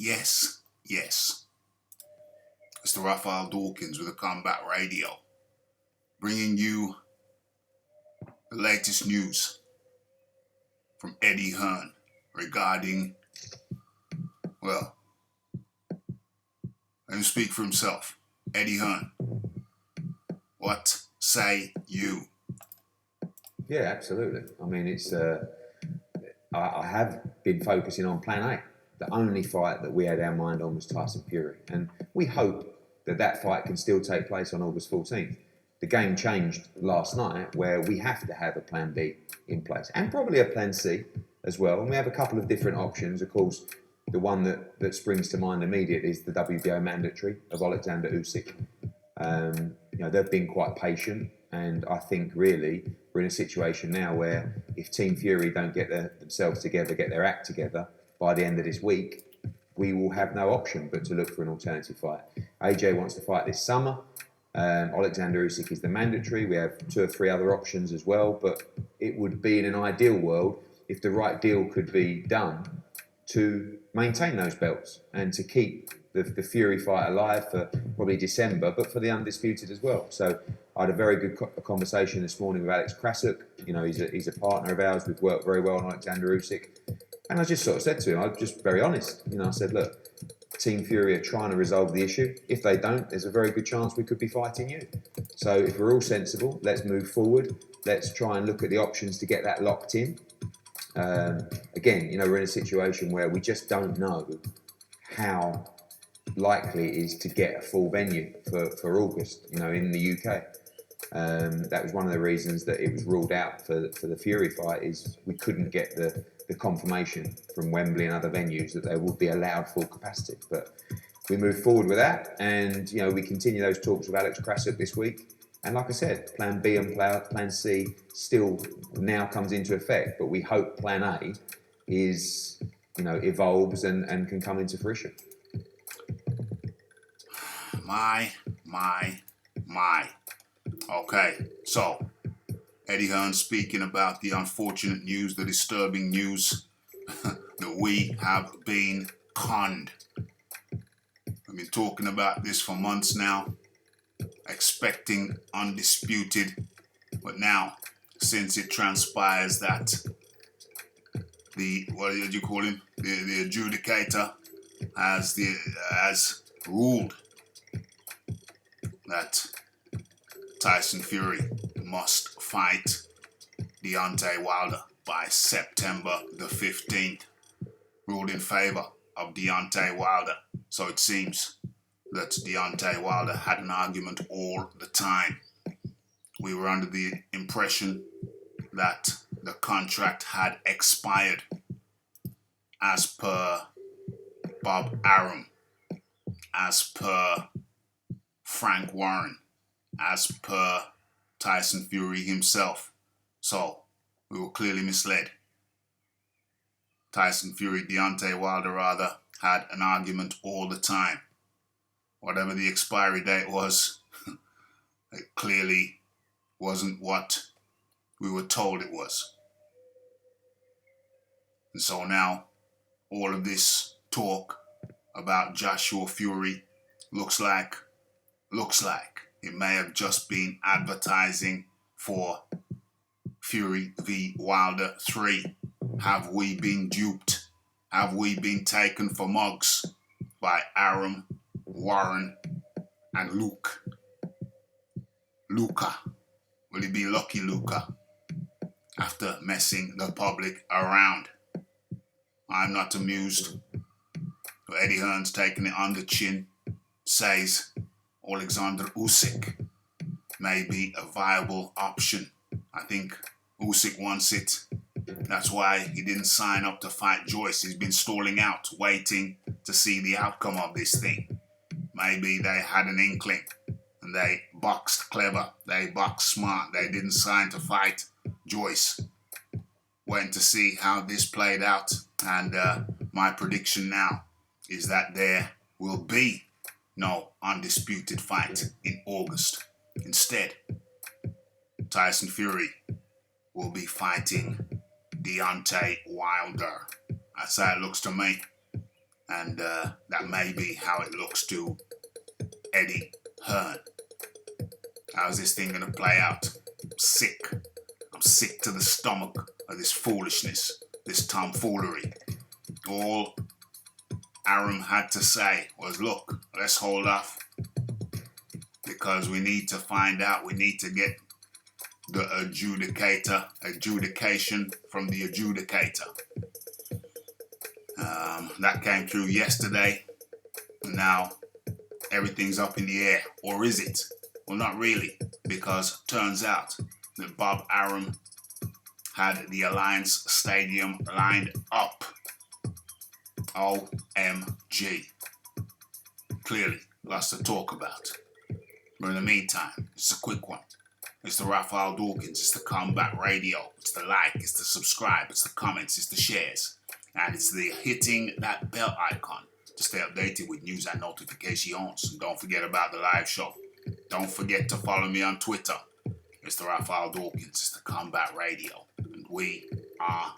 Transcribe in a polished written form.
Yes, yes. Mr. Raphael Dawkins with the Combat Radio, bringing you the latest news from Eddie Hearn regarding, well, let him speak for himself. Eddie Hearn, what say you? Yeah, absolutely. I mean, it's I have been focusing on Plan A. The only fight that we had our mind on was Tyson Fury, and we hope that that fight can still take place on August 14th. The game changed last night, where we have to have a Plan B in place, and probably a Plan C as well. And we have a couple of different options. Of course, the one that springs to mind immediately is the WBO mandatory of Alexander Usyk. They've been quite patient, and I think really we're in a situation now where if Team Fury don't get themselves together, get their act together by the end of this week, we will have no option but to look for an alternative fight. AJ wants to fight this summer. Alexander Usyk is the mandatory. We have 2 or 3 other options as well, but it would be in an ideal world if the right deal could be done to maintain those belts and to keep the Fury fight alive for probably December, but for the Undisputed as well. So I had a very good conversation this morning with Alex Krasuk. You know, he's a partner of ours. We've worked very well on Alexander Usyk. And I just sort of said to him, I'm just very honest. You know, I said, look, Team Fury are trying to resolve the issue. If they don't, there's a very good chance we could be fighting you. So if we're all sensible, let's move forward. Let's try and look at the options to get that locked in. Again, you know, we're in a situation where we just don't know how likely it is to get a full venue for August, you know, in the UK. That was one of the reasons that it was ruled out for the Fury fight, is we couldn't get the confirmation from Wembley and other venues that they would be allowed full capacity. But we moved forward with that, and you know, we continue those talks with Alex Krasuk this week. And like I said, Plan B and Plan C still now comes into effect, but we hope Plan A is, you know, evolves and can come into fruition. My. Okay, so Eddie Hearn speaking about the unfortunate news, the disturbing news that we have been conned. I've been talking about this for months now, expecting Undisputed, but now, since it transpires that what did you call him? The adjudicator has ruled that Tyson Fury must fight Deontay Wilder by September the 15th. Ruled in favor of Deontay Wilder. So it seems that Deontay Wilder had an argument all the time. We were under the impression that the contract had expired, as per Bob Arum, as per Frank Warren, as per Tyson Fury himself. So we were clearly misled. Deontay Wilder rather, had an argument all the time. Whatever the expiry date was, it clearly wasn't what we were told it was. And so now, all of this talk about Joshua Fury looks like it may have just been advertising for Fury v. Wilder 3. Have we been duped? Have we been taken for mugs by Arum, Warren, and Luca? Will it be Lucky Luca? After messing the public around. I'm not amused. So Eddie Hearn's taking it on the chin, says Alexander Usyk may be a viable option. I think Usyk wants it. That's why he didn't sign up to fight Joyce. He's been stalling out, waiting to see the outcome of this thing. Maybe they had an inkling and they boxed clever. They boxed smart. They didn't sign to fight Joyce. Waiting to see how this played out. And my prediction now is that there will be no undisputed fight in August. Instead, Tyson Fury will be fighting Deontay Wilder. That's how it looks to me. And that may be how it looks to Eddie Hearn. How's this thing going to play out? I'm sick. I'm sick to the stomach of this foolishness, this tomfoolery. All Arum had to say was, look, let's hold off because we need to find out, we need to get the adjudication from the adjudicator. That came through yesterday. Now everything's up in the air. Or is it? Well, not really, because turns out that Bob Arum had the Alliance Stadium lined up. OMG. Clearly, lots to talk about. But in the meantime, it's a quick one. It's the Raphael Dawkins, it's the Combat Radio, it's the like, it's the subscribe, it's the comments, it's the shares, and it's the hitting that bell icon to stay updated with news and notifications. And don't forget about the live show. Don't forget to follow me on Twitter. It's the Raphael Dawkins, it's the Combat Radio, and we are